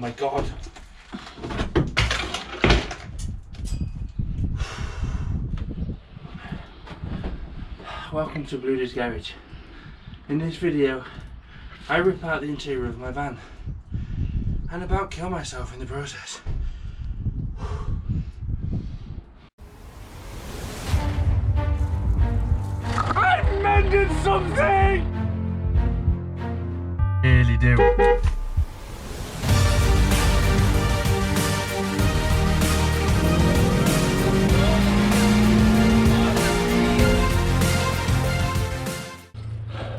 my god. Welcome to Bluudys garage. In this video, I rip out the interior of my van and about kill myself in the process. I've mended something! Really do.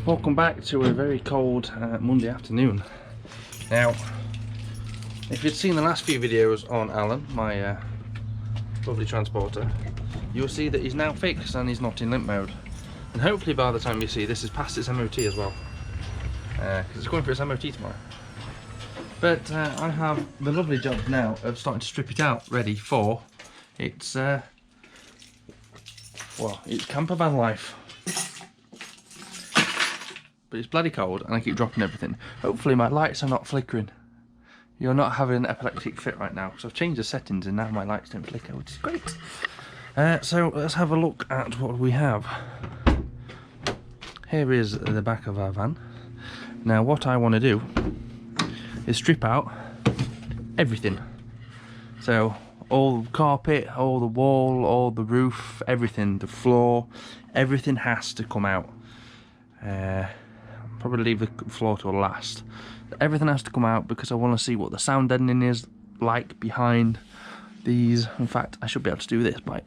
Welcome back to a very cold Monday afternoon. Now, if you'd seen the last few videos on Alan, my lovely transporter, you'll see that he's now fixed and he's not in limp mode. And hopefully by the time you see this, is past its MOT as well, because it's going for its MOT tomorrow. But I have the lovely job now of starting to strip it out, ready for its well, its camper van life. But it's bloody cold and I keep dropping everything. Hopefully my lights are not flickering. You're not having an epileptic fit right now, because I've changed the settings and now my lights don't flicker, which is great. So let's have a look at what we have. Here is the back of our van. Now what I want to do is strip out everything. So all the carpet, all the wall, all the roof, everything, the floor, everything has to come out. Probably leave the floor till last. Everything has to come out because I want to see what the sound deadening is like behind these. In fact, I should be able to do this by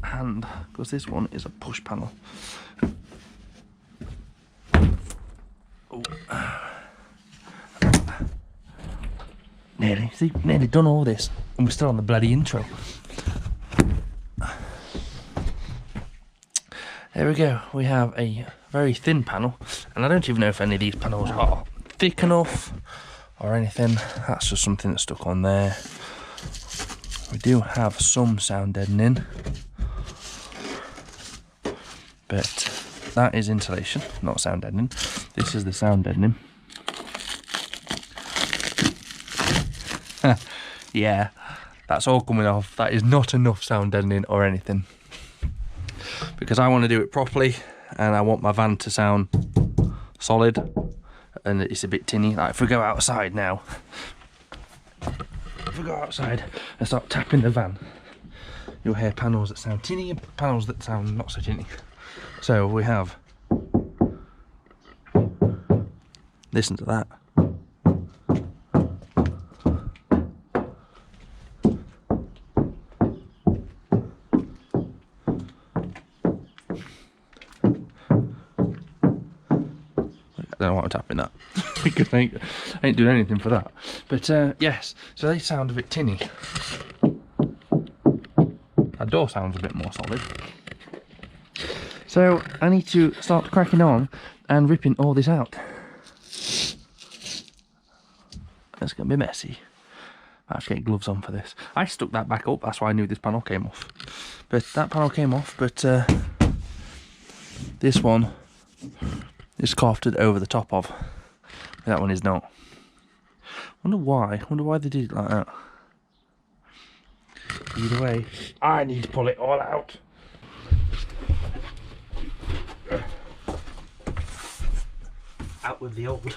hand because this one is a push panel. Oh. Nearly done all this and we're still on the bloody intro. There we go, we have a very thin panel, and I don't even know if any of these panels are thick enough or anything. That's just something that's stuck on there. We do have some sound deadening, but that is insulation, not sound deadening. This is the sound deadening. Yeah, that's all coming off. That is not enough sound deadening or anything, because I want to do it properly and I want my van to sound solid, and it's a bit tinny. Like if we go outside now, if we go outside and start tapping the van, you'll hear panels that sound tinny and panels that sound not so tinny. So we have, listen to that. I don't know why I'm tapping that because I ain't doing anything for that. But yes, so they sound a bit tinny. That door sounds a bit more solid. So I need to start cracking on and ripping all this out. It's going to be messy. I have to get gloves on for this. I stuck that back up, that's why I knew this panel came off. But that panel came off, but this one is carpeted over the top of. That one is not. Wonder why they did it like that. Either way, I need to pull it all out. Out with the old.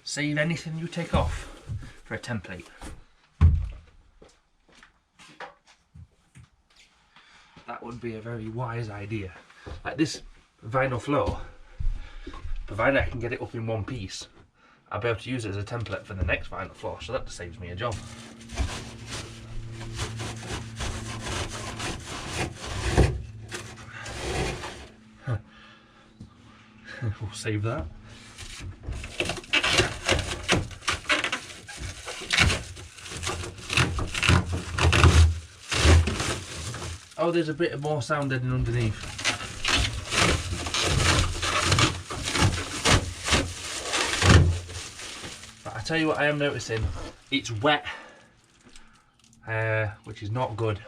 Save anything you take off for a template. That would be a very wise idea. Like this vinyl floor, provided I can get it up in one piece, I'll be able to use it as a template for the next vinyl floor, so that saves me a job. We'll save that. Oh, there's a bit more sound deadening underneath. But I tell you what I am noticing, it's wet, which is not good.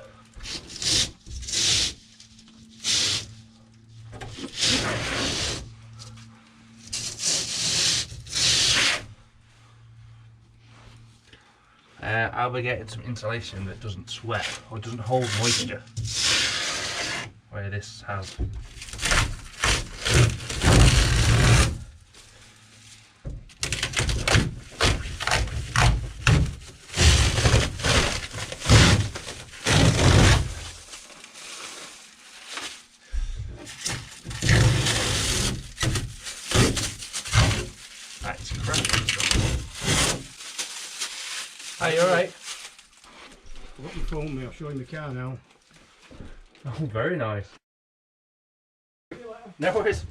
I'll be getting some insulation that doesn't sweat or doesn't hold moisture, where this has. That's cracking stuff. Are you alright? I've got my phone me, I'll show you the car now. Oh, very nice. No worries.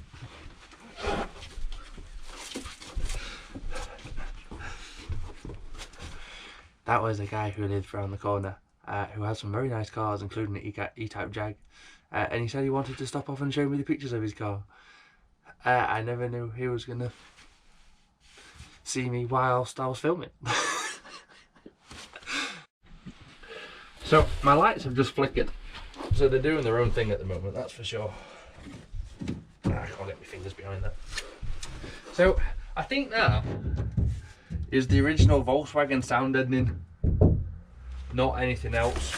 That was a guy who lived around the corner, who had some very nice cars, including an E-Type Jag. And he said he wanted to stop off and show me the pictures of his car. I never knew he was going to see me whilst I was filming. So my lights have just flickered, so they're doing their own thing at the moment, that's for sure. I can't get my fingers behind that. So I think that is the original Volkswagen sound deadening, not anything else.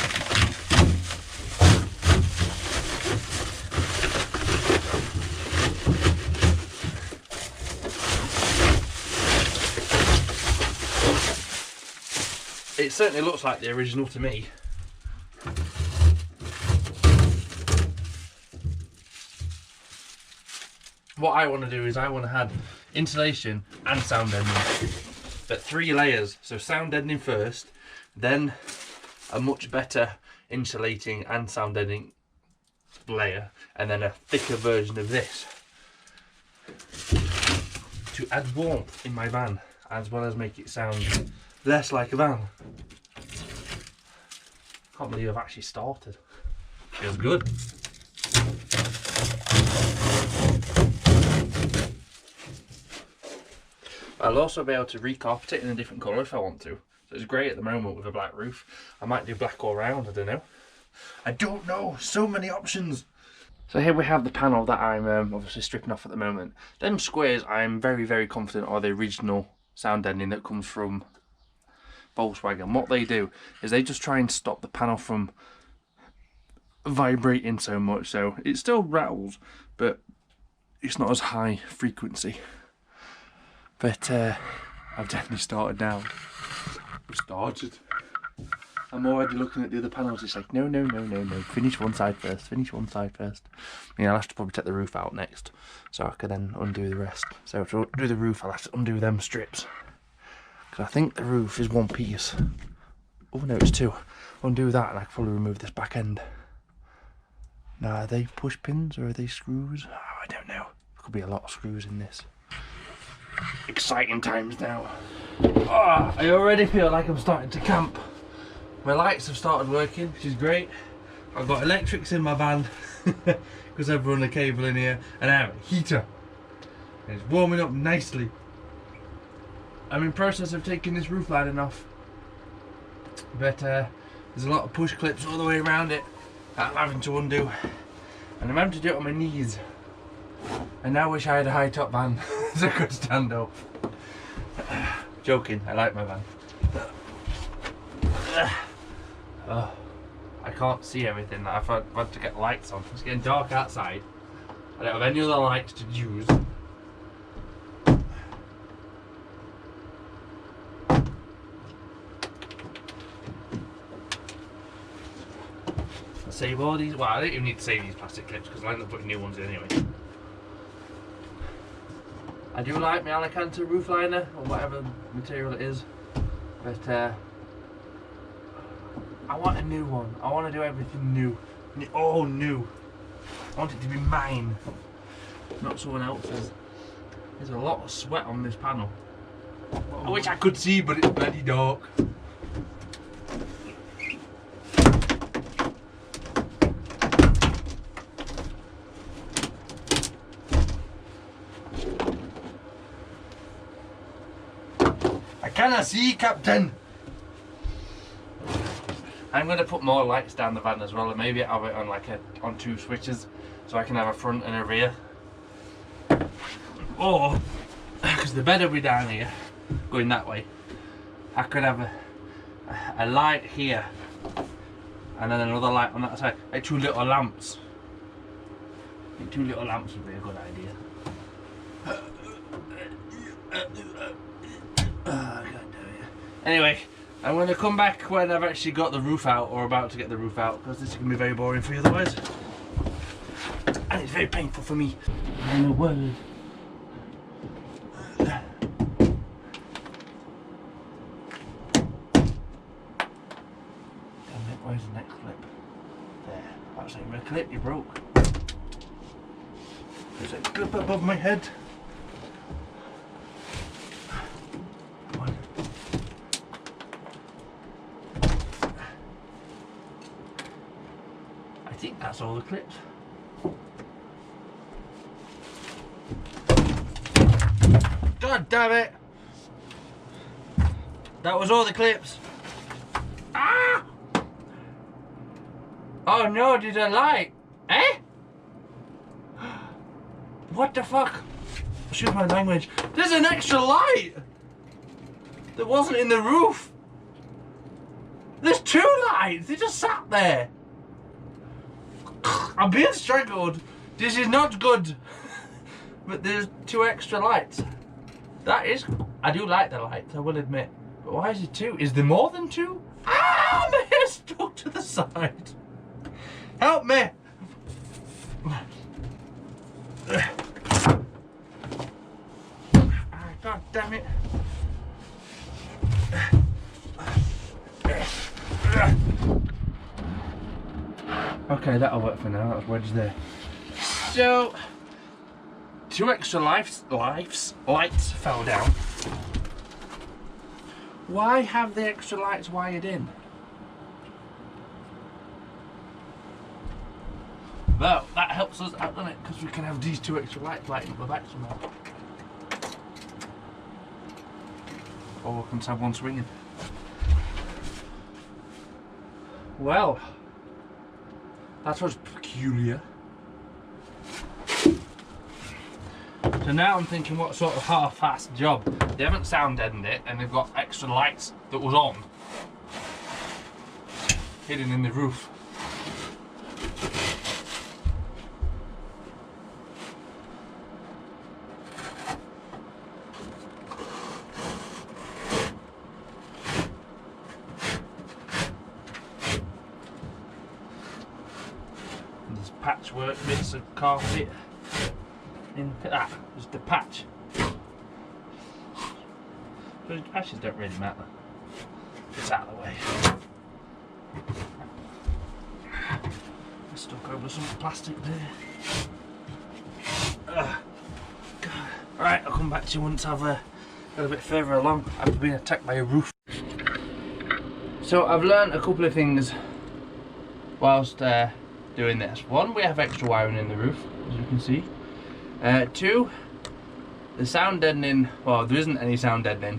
It certainly looks like the original to me. What I want to do is I want to have insulation and sound deadening, but 3 layers. So sound deadening first, then a much better insulating and sound deadening layer, and then a thicker version of this to add warmth in my van, as well as make it sound less like a van. Can't believe I've actually started. Feels good. I'll also be able to recarpet it in a different colour if I want to. So it's grey at the moment with a black roof. I might do black all round, I don't know. I don't know, so many options. So here we have the panel that I'm obviously stripping off at the moment. Them squares I'm very, very confident are the original sound deadening that comes from Volkswagen. What they do is they just try and stop the panel from vibrating so much, so it still rattles, but it's not as high frequency. But I've definitely started now. I've started. I'm already looking at the other panels. It's like, no, no, no, no, no. Finish one side first. Finish one side first. I mean, I'll have to probably take the roof out next, so I can then undo the rest. So to do the roof, I'll have to undo them strips. Because I think the roof is one piece. Oh no, it's 2. Undo that, and I can probably remove this back end. Now, are they push pins or are they screws? Oh, I don't know. There could be a lot of screws in this. Exciting times now. Oh, I already feel like I'm starting to camp. My lights have started working, which is great. I've got electrics in my van because I've run a cable in here, and I have a heater. And it's warming up nicely. I'm in process of taking this roof lining off, but there's a lot of push clips all the way around it that I'm having to undo, and I'm having to do it on my knees. I now wish I had a high top van so I could stand up. Joking, I like my van. Oh, I can't see everything. I've had to get lights on. It's getting dark outside. I don't have any other lights to use. I'll save all these. Well, I don't even need to save these plastic clips because I'll end up putting new ones in anyway. I do like my Alicante roof liner, or whatever material it is, but I want a new one. I want to do everything new. All new. I want it to be mine, not someone else's. There's a lot of sweat on this panel. I wish I could see, but it's bloody dark. Can I see, Captain? I'm going to put more lights down the van as well, and maybe have it on on 2 switches, so I can have a front and a rear. Or, because the bed will be down here, going that way, I could have a light here, and then another light on that side, like 2 little lamps. I think 2 little lamps would be a good idea. Anyway, I'm going to come back when I've actually got the roof out, or about to get the roof out, because this is going to be very boring for you otherwise. And it's very painful for me. In a word. Damn it, where's the next clip? There. That's not even a clip, you broke. There's a clip above my head. I think that's all the clips. God damn it! That was all the clips. Ah! Oh no, did I lie? Eh? What the fuck? Excuse my language. There's an extra light that wasn't in the roof. There's 2 lights. They just sat there. I'm being strangled. This is not good. But there's 2 extra lights. That is, I do like the lights, I will admit. But why is it 2? Is there more than 2? Ah, my hair's stuck to the side. Help me. God damn it. Okay, that'll work for now. That's wedged there. So, 2 extra lights fell down. Why have the extra lights wired in? Well, that helps us out, doesn't it? Because we can have these 2 extra lights lighting up the back somehow. Or we can just have one swinging. Well, that was peculiar. So now I'm thinking, what sort of half-assed job? They haven't sound deadened it, and they've got extra lights that was on, hidden in the roof. And there's patchwork bits of carpet. Look at that, just the patch. But the patches don't really matter. It's out of the way. Stuck over some plastic there. Right, I'll come back to you once I've got a bit further along after being attacked by a roof. So I've learned a couple of things whilst doing this. One, we have extra wiring in the roof, as you can see. 2, the sound deadening, well, there isn't any sound deadening.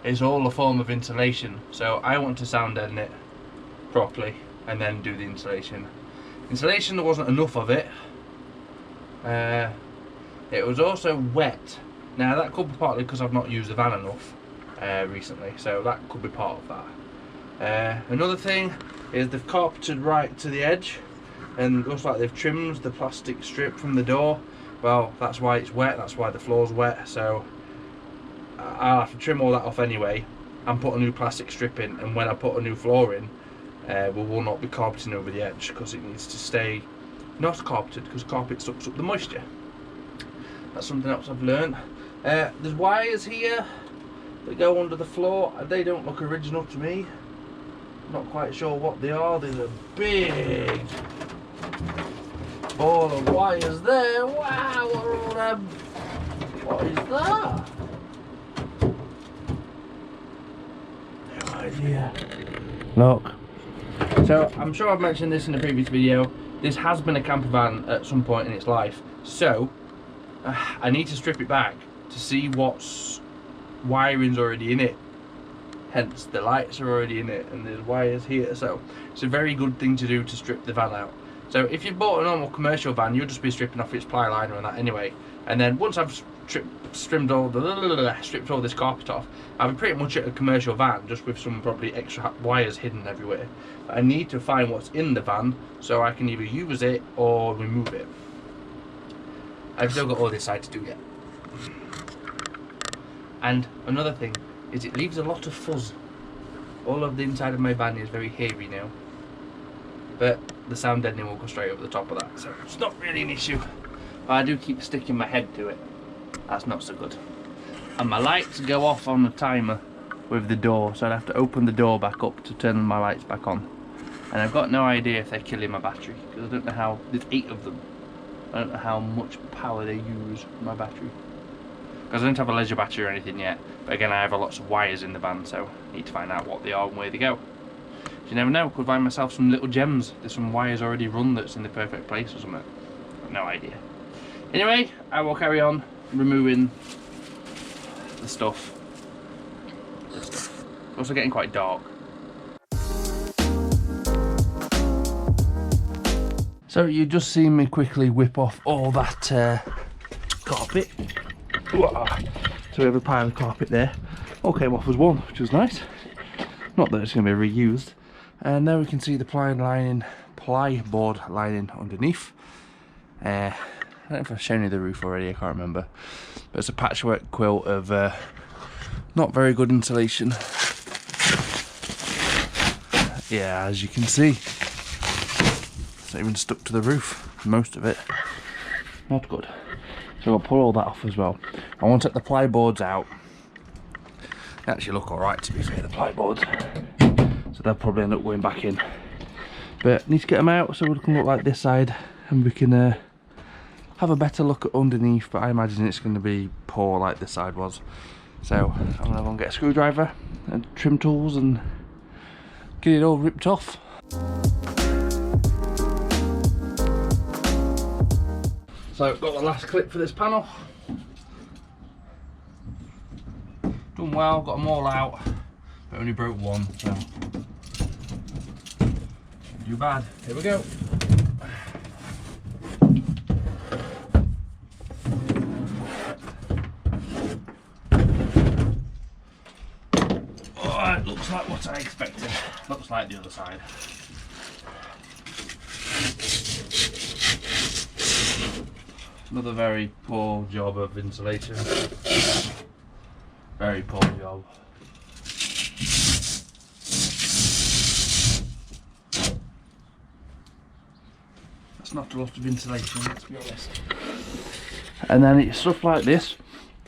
It's all a form of insulation. So I want to sound deaden it properly and then do the insulation. Insulation, there wasn't enough of it. It was also wet. Now that could be partly because I've not used the van enough recently, so that could be part of that. Another thing is they've carpeted right to the edge, and it looks like they've trimmed the plastic strip from the door. Well, that's why it's wet, that's why the floor's wet, so I'll have to trim all that off anyway and put a new plastic strip in, and when I put a new floor in, we will not be carpeting over the edge because it needs to stay not carpeted, because carpet sucks up the moisture. That's something else I've learned. There's wires here that go under the floor. They don't look original to me. Not quite sure what they are. There's a big ball of wires there. Wow, what are all them? What is that? No idea. Look. So I'm sure I've mentioned this in a previous video. This has been a camper van at some point in its life. So I need to strip it back to see what's wiring's already in it. Hence the lights are already in it and there's wires here, so it's a very good thing to do to strip the van out. So if you bought a normal commercial van, you'll just be stripping off its ply liner and that anyway. And then once I've stripped all this carpet off, I've pretty much at a commercial van, just with some probably extra wires hidden everywhere. But I need to find what's in the van so I can either use it or remove it. I've still got all this side to do yet. And another thing is it leaves a lot of fuzz. All of the inside of my van is very hairy now. But the sound deadening will go straight over the top of that, so it's not really an issue. But I do keep sticking my head to it. That's not so good. And my lights go off on the timer with the door, so I'd have to open the door back up to turn my lights back on. And I've got no idea if they're killing my battery, because I don't know how, there's 8 of them. I don't know how much power they use my battery. Because I don't have a leisure battery or anything yet, but again I have lots of wires in the van, so I need to find out what they are and where they go. You never know, could find myself some little gems. There's some wires already run that's in the perfect place or something. I've no idea. Anyway, I will carry on removing the stuff. It's also getting quite dark. So you just seen me quickly whip off all that carpet. So we have a pile of carpet there. All came off as one, which was nice. Not that it's going to be reused. And now we can see the plyboard lining underneath. I don't know if I've shown you the roof already, I can't remember. But it's a patchwork quilt of not very good insulation. Yeah, as you can see. It's not even stuck to the roof, most of it. Not good. So I'll pull all that off as well. I want to take the plyboards out. They actually look alright, to be fair, the plyboards. So they'll probably end up going back in. But I need to get them out so it can look like this side, and we can have a better look at underneath, but I imagine it's going to be poor like this side was. So I'm going to go and get a screwdriver and trim tools and get it all ripped off. So I've got the last clip for this panel. Done well, got them all out, but only broke one, so not too bad. Here we go. Oh, it looks like what I expected. Looks like the other side. Another very poor job of insulation. Very poor job. That's not a lot of insulation, let's be honest. And then it's stuff like this.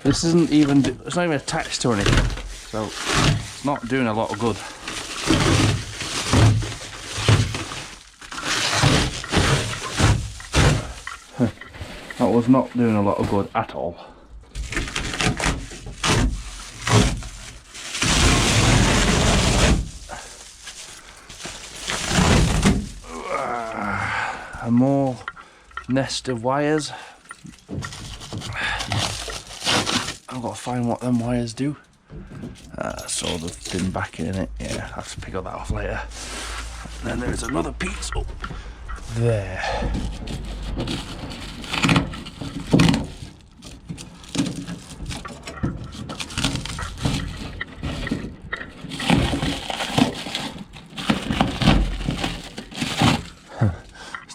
This isn't even, it's not even attached to anything, so it's not doing a lot of good. That was not doing a lot of good at all. A more nest of wires. I've got to find what them wires do. Sort of thin backing in it. Yeah, I'll have to pick all that off later. And then there's another piece up there.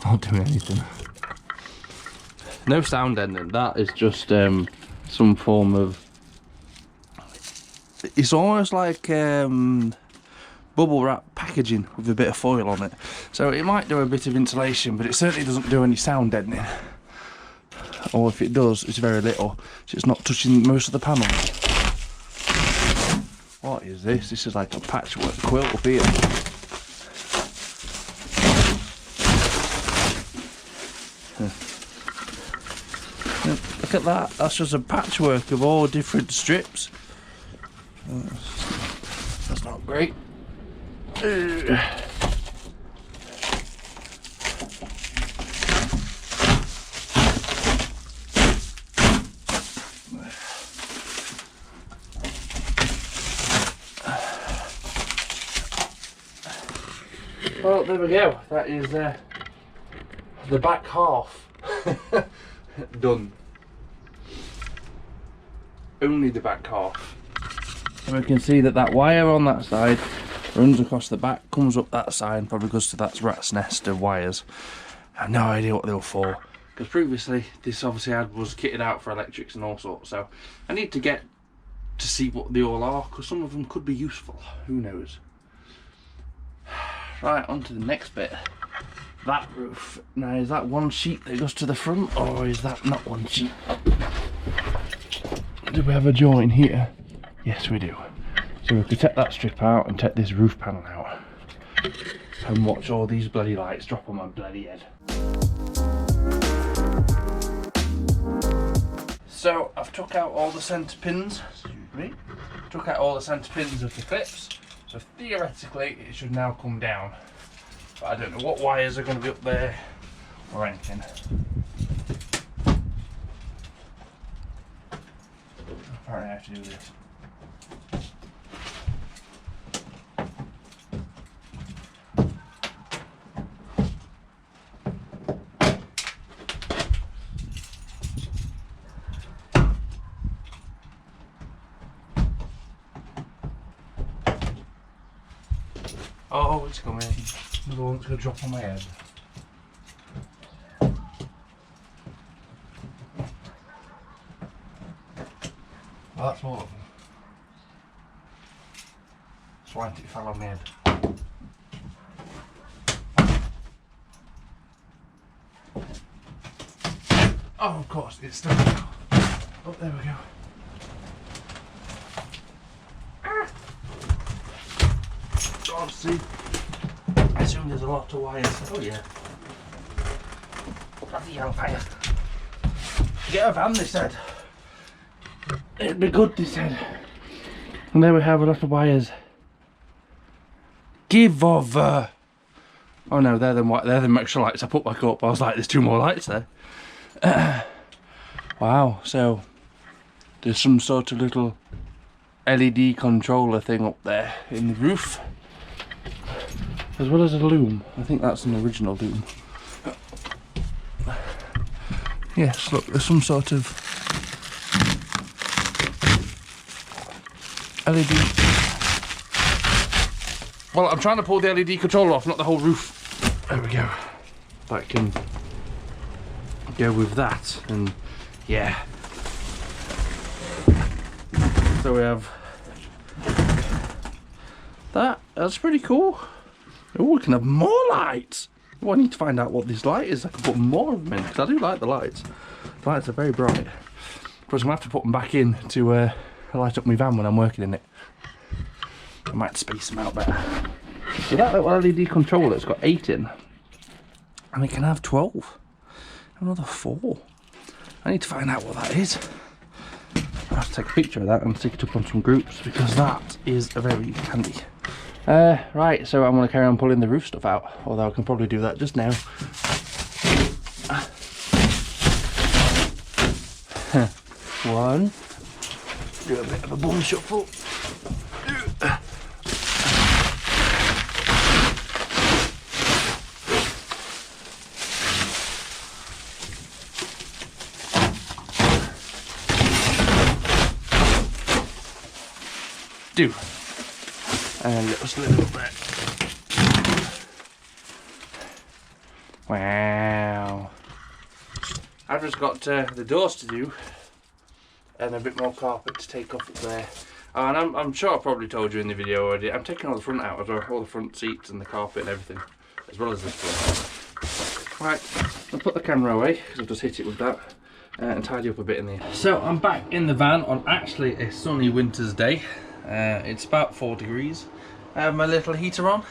Not doing anything. No sound ending. That is just some form of. It's almost like bubble wrap packaging with a bit of foil on it. So it might do a bit of insulation, but it certainly doesn't do any sound deadening. Or if it does, it's very little. So it's not touching most of the panel. What is this? This is like a patchwork quilt up here. Look at that, that's just a patchwork of all different strips. That's not great. Well, there we go. That is the back half done. Only the back half. And we can see that that wire on that side runs across the back, comes up that side, probably goes to that rat's nest of wires. I have no idea what they were for, because previously this obviously was kitted out for electrics and all sorts, so I need to get to see what they all are, because some of them could be useful, who knows. Right, on to the next bit. That roof. Now, is that one sheet that goes to the front, or is that not one sheet? Do we have a join here? Yes, we do. So we could take that strip out and take this roof panel out and watch all these bloody lights drop on my bloody head. So I've took out all the centre pins, took out all the centre pins of the clips, so theoretically it should now come down, but I don't know what wires are going to be up there or anything. Apparently I have to do this. Oh, it's coming. Another one's going to drop on my head. Well, that's all of them. Swiped, it fell on my head. Oh, of course, it's still now. Oh, there we go. See, I assume there's a lot of wires. Oh yeah. Bloody hellfire. Get a van, they said. It'd be good, they said. And there we have a lot of wires. Give over. Oh no, they're the extra lights I put back up. I was like, there's two more lights there. Wow, so there's some sort of little LED controller thing up there in the roof, as well as a loom. I think that's an original loom. Yes, look, there's some sort of LED. Well, I'm trying to pull the LED controller off, not the whole roof. There we go. That can go with that, and yeah. So we have that. That's pretty cool. Oh, we can have more lights. Oh, I need to find out what this light is. I can put more of them in, because I do like the lights. The lights are very bright. Of course, I'm going to have to put them back in to light up my van when I'm working in it. I might space them out better. So that little LED controller's got 8 in. And it can have 12. Another 4. I need to find out what that is. I'll have to take a picture of that and stick it up on some groups, because that is very handy. Right, so I'm going to carry on pulling the roof stuff out, although I can probably do that just now. One. Do a bit of a bum shuffle. Do. And just a little bit. Wow. I've just got the doors to do, and a bit more carpet to take off up there. Oh, and I'm sure I probably told you in the video already, I'm taking all the front out as well, all the front seats and the carpet and everything, as well as this one. Right, I'll put the camera away, because I've just hit it with that, and tidy up a bit in there. So I'm back in the van on actually a sunny winter's day. It's about 4 degrees. I have my little heater on,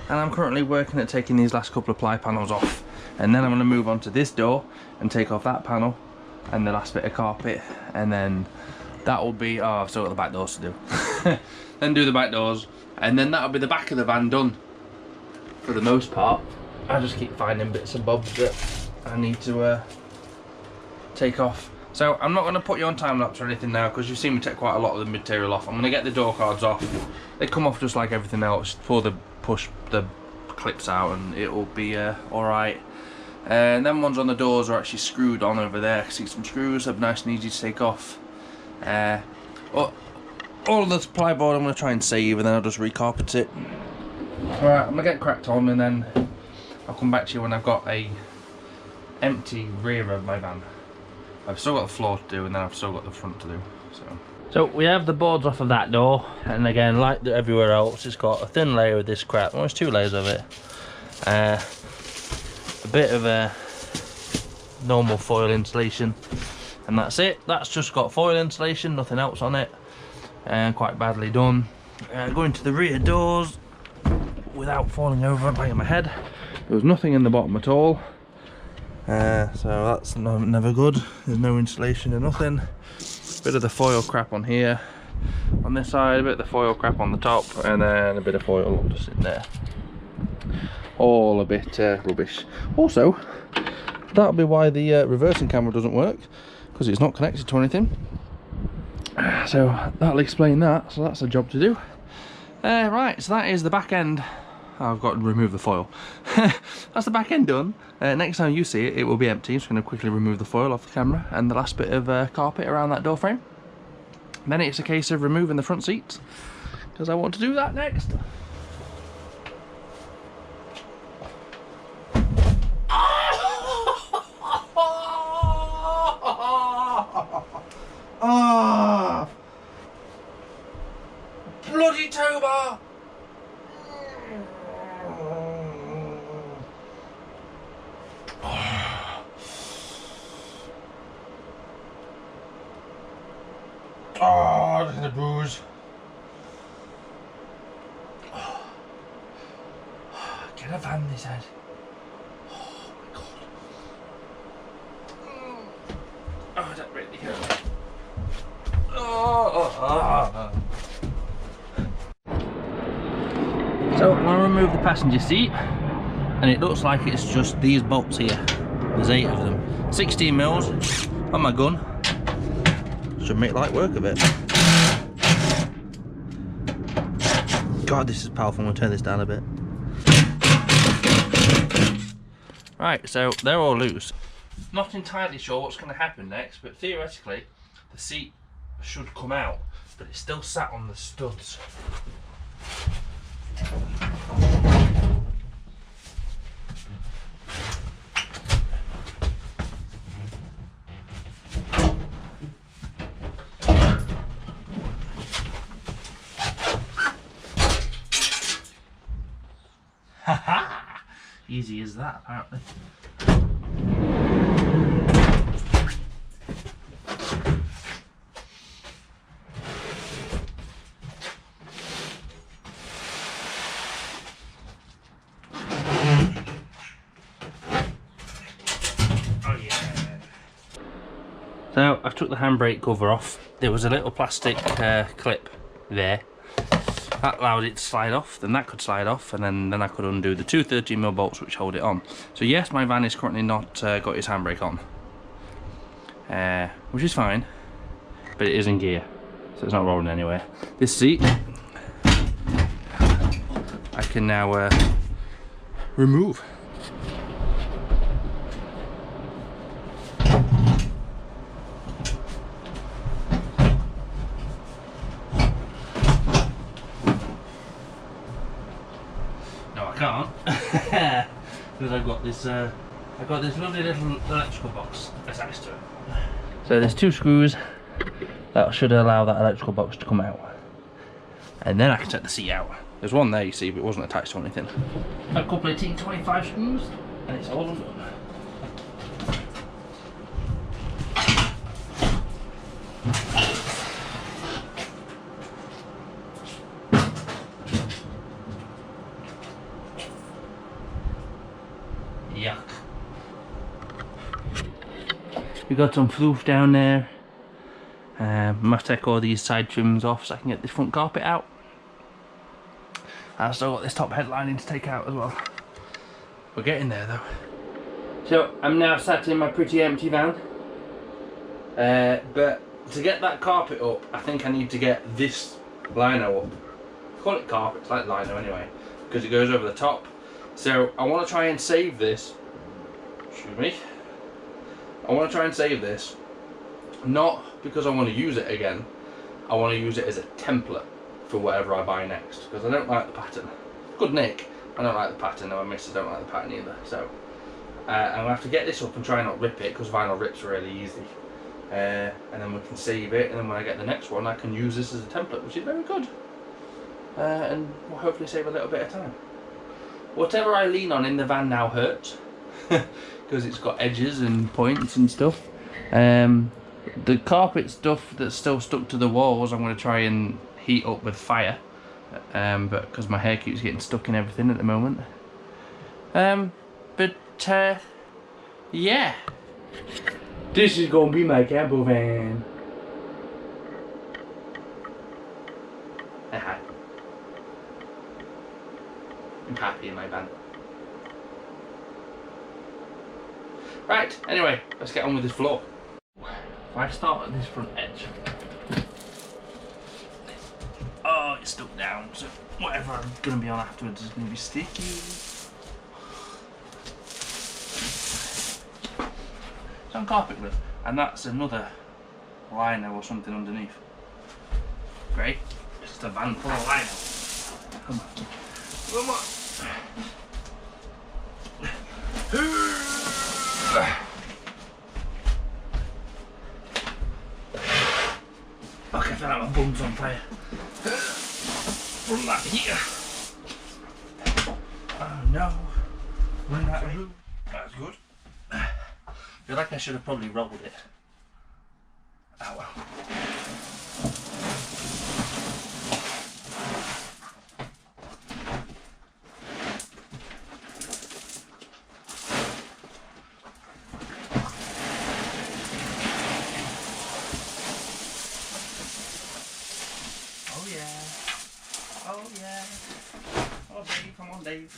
and I'm currently working at taking these last couple of ply panels off, and then I'm going to move on to this door and take off that panel and the last bit of carpet, and then that will be, oh, I've still got the back doors to do. Then do the back doors, and then that'll be the back of the van done for the most part. I just keep finding bits and bobs that I need to take off. So I'm not going to put you on time lapse or anything now, because you've seen me take quite a lot of the material off. I'm going to get the door cards off. They come off just like everything else. Push the clips out and it will be alright. And then ones on the doors are actually screwed on over there. I can see some screws, they're nice and easy to take off. All of the supply board I'm going to try and save, and then I'll just recarpet it. Alright, I'm going to get cracked on, and then I'll come back to you when I've got a empty rear of my van. I've still got the floor to do, and then I've still got the front to do. So we have the boards off of that door, and again, like everywhere else, it's got a thin layer of this crap. Well, there's 2 layers of it. A bit of a normal foil insulation, and that's it. That's just got foil insulation, nothing else on it, and quite badly done. Going to the rear doors without falling over and banging my head, there was nothing in the bottom at all, so that's never good. There's no insulation or nothing. Bit of the foil crap on here, on this side, a bit of the foil crap on the top, and then a bit of foil just sitting there. All a bit rubbish. Also, that'll be why the reversing camera doesn't work, because it's not connected to anything. So that'll explain that. So that's a job to do. Right, so that is the back end. I've got to remove the foil. That's the back end done. Next time you see it, it will be empty. I'm just going to quickly remove the foil off the camera and the last bit of carpet around that door frame. Then it's a case of removing the front seats, because I want to do that next. Ah! Bloody tow. Oh, look at the bruise. Get a van, they said. Oh my god. Oh, that really hurt. So I'm going to remove the passenger seat, and it looks like it's just these bolts here. There's 8 of them. 16 mils on my gun. Should make light work of it. God, this is powerful. I'm going to turn this down a bit. Right, so they're all loose. Not entirely sure what's going to happen next, but theoretically the seat should come out, but it's still sat on the studs. Haha! Easy as that, apparently. So I've took the handbrake cover off. There was a little plastic clip there. That allowed it to slide off, then that could slide off, and then I could undo the 2 13mm bolts which hold it on. So yes, my van is currently not got its handbrake on, which is fine, but it is in gear, so it's not rolling anywhere. This seat, I can now remove. Can't, because I've got this lovely little electrical box attached to it. So there's 2 screws that should allow that electrical box to come out, and then I can take the seat out. There's one there, you see, but it wasn't attached to anything. A couple of T25 screws, and it's all undone. Yuck. We got some floof down there. Must take all these side trims off so I can get this front carpet out. I've still got this top headlining to take out as well. We're getting there though. So I'm now sat in my pretty empty van. But to get that carpet up, I think I need to get this lino up. Call it carpet, it's like lino anyway, because it goes over the top. So I want to try and save this excuse me, I want to try and save this, not because I want to use it again, I want to use it as a template for whatever I buy next, because I don't like the pattern. Good nick, I don't like the pattern, and my missus don't like the pattern either, so I'm going to have to get this up and try not rip it, because vinyl rips really easy. And then we can save it, and then when I get the next one I can use this as a template, which is very good. And we'll hopefully save a little bit of time. Whatever I lean on in the van now hurts, because it's got edges and points and stuff. The carpet stuff that's still stuck to the walls I'm going to try and heat up with fire, but because my hair keeps getting stuck in everything at the moment. Yeah, this is gonna be my camper van. Hi. I'm happy in my van. Right, anyway, let's get on with this floor. If I start at this front edge, oh, it's stuck down, so whatever I'm gonna be on afterwards is gonna be sticky. It's on carpet glue, and that's another liner or something underneath. Great, it's just a van full of liner. Come on, come on. Okay, I feel like my bum's on fire. Run that here. Oh no, run that room. That's good. I feel like I should have probably rolled it. Oh well. Oh yeah. Oh yeah. Oh Dave, come on Dave.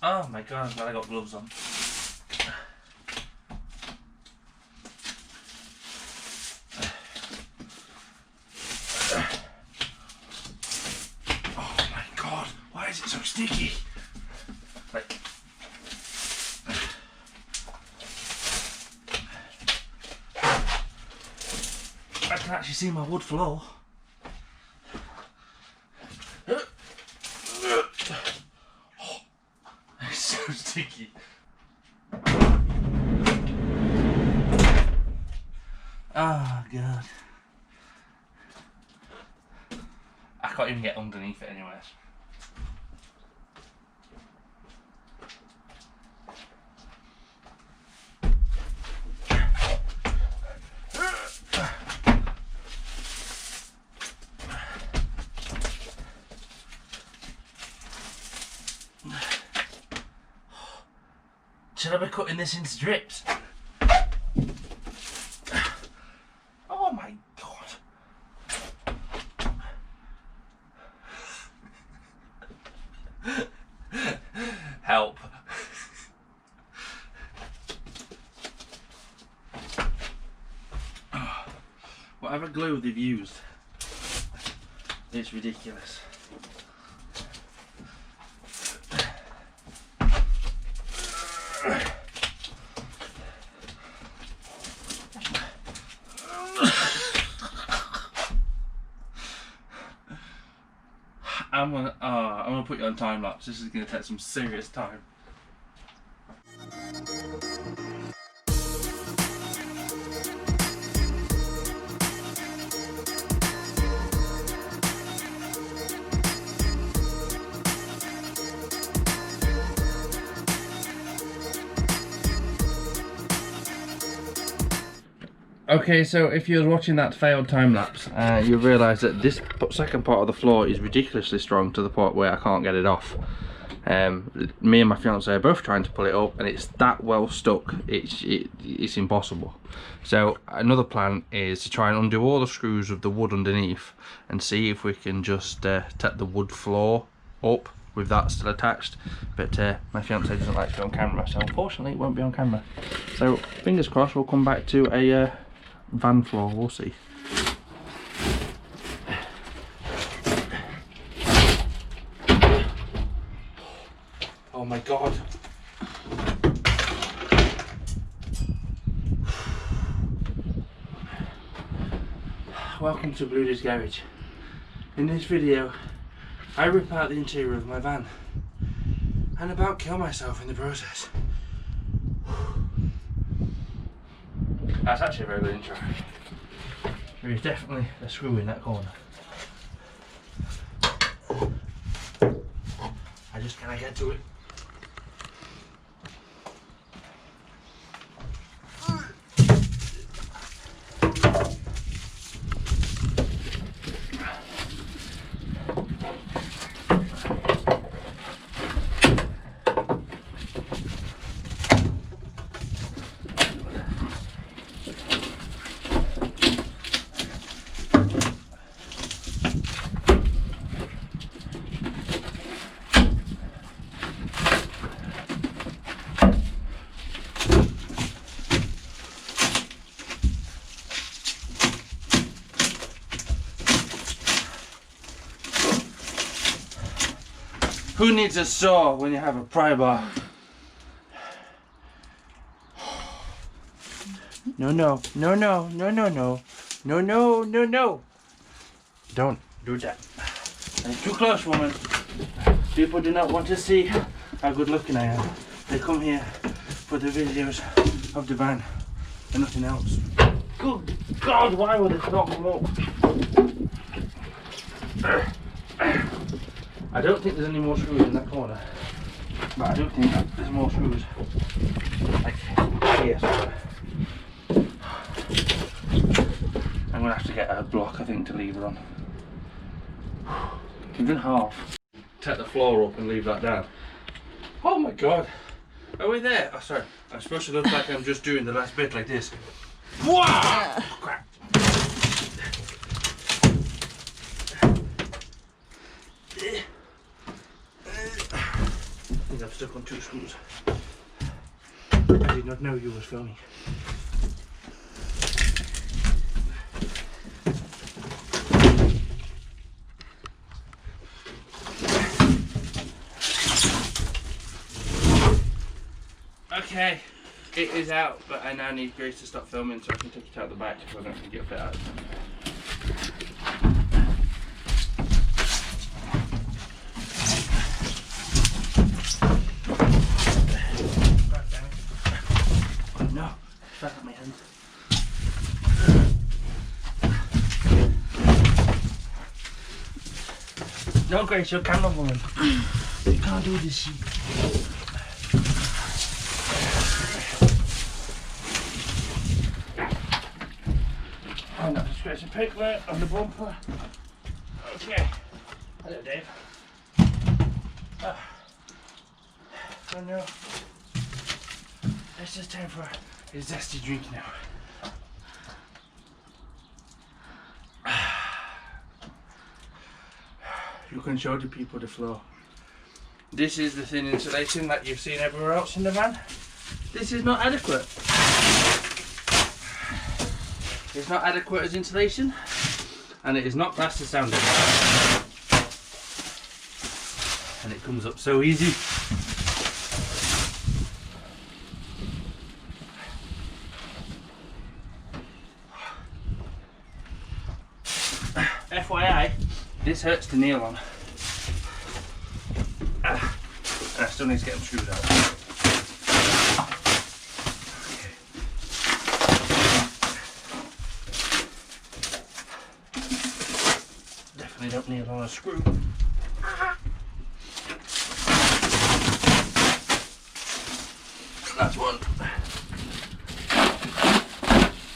Oh my god, I'm glad I got gloves on. Oh my god, why is it so sticky? Like, I can actually see my wood floor. So sticky. Oh god. I can't even get underneath it anyway. Should I be cutting this in strips? Oh my god. Help. Whatever glue they've used, it's ridiculous. I'm gonna put you on time lapse. This is gonna take some serious time. Okay, so if you're watching that failed time lapse, you realise that this second part of the floor is ridiculously strong to the point where I can't get it off. Me and my fiance are both trying to pull it up, and it's that well stuck. It's impossible. So another plan is to try and undo all the screws of the wood underneath, and see if we can just take the wood floor up with that still attached, but my fiance doesn't like to be on camera, so unfortunately it won't be on camera. So fingers crossed we'll come back to a van floor, we'll see. Oh my god. Welcome to Bluudys garage. In this video I rip out the interior of my van and about kill myself in the process. That's actually a very good intro. There is definitely a screw in that corner. I just cannot get to it. Who needs a saw when you have a pry bar? No, no, no, no, no, no, no, no, no, no, no. Don't do that. That's too close, woman. People do not want to see how good looking I am. They come here for the videos of the van and nothing else. Good God, why would it not come up? I don't think there's any more screws in that corner, but I do think that there's more screws like here somewhere. I'm going to have to get a block, I think, to leave it on. We've done half. Take the floor up and leave that down. Oh my god, are we there? Oh sorry, I'm supposed to look like I'm just doing the last bit like this. Wow! Crap. I think I'm stuck on 2 screws. I did not know you was filming. Okay, it is out, but I now need Grace to stop filming so I can take it out the back if I don't get it out. Back up my hand. No, Grace, you're camera woman. You can't do this shit. I'm not just scratching paper on the bumper. Okay. Hello, Dave. Oh no. It's just time for a zesty drink now. You can show the people the floor. This is the thin insulation that you've seen everywhere else in the van. This is not adequate. It's not adequate as insulation, and it is not classed as sounding. And it comes up so easy. FYI, this hurts to kneel on. And I still need to get them screwed out. Okay. Definitely don't kneel on a screw. That's one.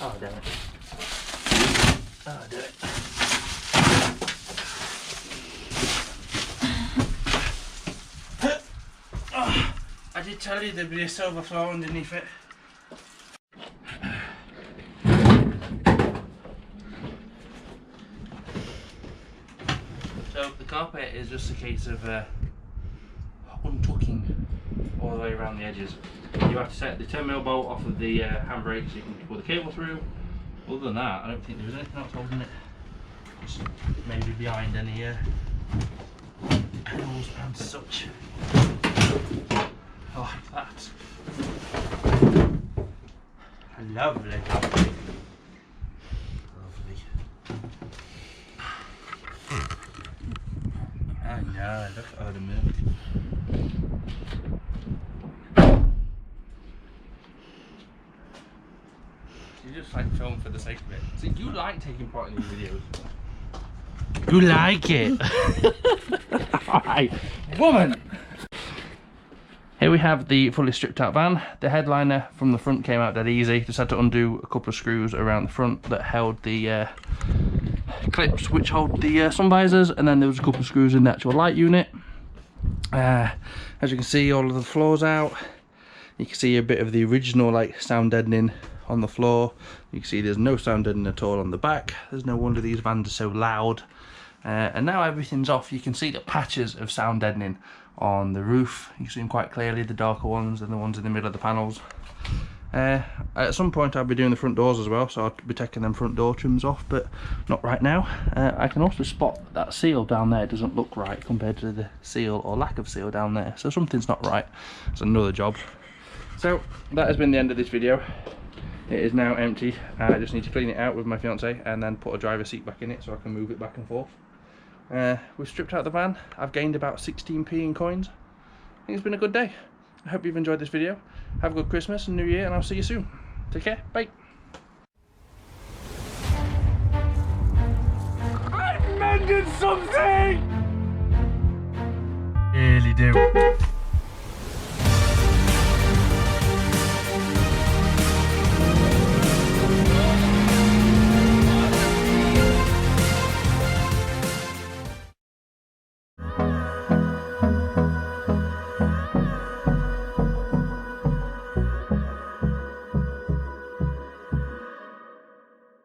Oh, damn it. Oh, damn it. I did tell you there'd be a silver floor underneath it. So the carpet is just a case of all the way around the edges. You have to set the 10mm bolt off of the handbrake so you can pull the cable through. Other than that, I don't think there was anything else holding it. Just maybe behind any pedals and such. Oh, that. Lovely, lovely. Oh no, look at all the milk. You just like film for the sake of it. So you like taking part in these videos. You like it. Alright, woman! Here we have the fully stripped out van. The headliner from the front came out dead easy. Just had to undo a couple of screws around the front that held the clips which hold the sun visors, and then there was a couple of screws in the actual light unit. As you can see, all of the floors out. You can see a bit of the original like sound deadening on the floor. You can see there's no sound deadening at all on the back. There's no wonder these vans are so loud. And now everything's off. You can see the patches of sound deadening on the roof. You can see them quite clearly, the darker ones and the ones in the middle of the panels. At some point I'll be doing the front doors as well, so I'll be taking them front door trims off, but not right now. I can also spot that seal down there doesn't look right compared to the seal or lack of seal down there, so something's not right. It's another job. So that has been the end of this video. It is now empty. I just need to clean it out with my fiance and then put a driver's seat back in it so I can move it back and forth. We've stripped out the van. I've gained about 16p in coins. I think it's been a good day. I hope you've enjoyed this video. Have a good Christmas and New Year, and I'll see you soon. Take care. Bye. I mended something! Really do.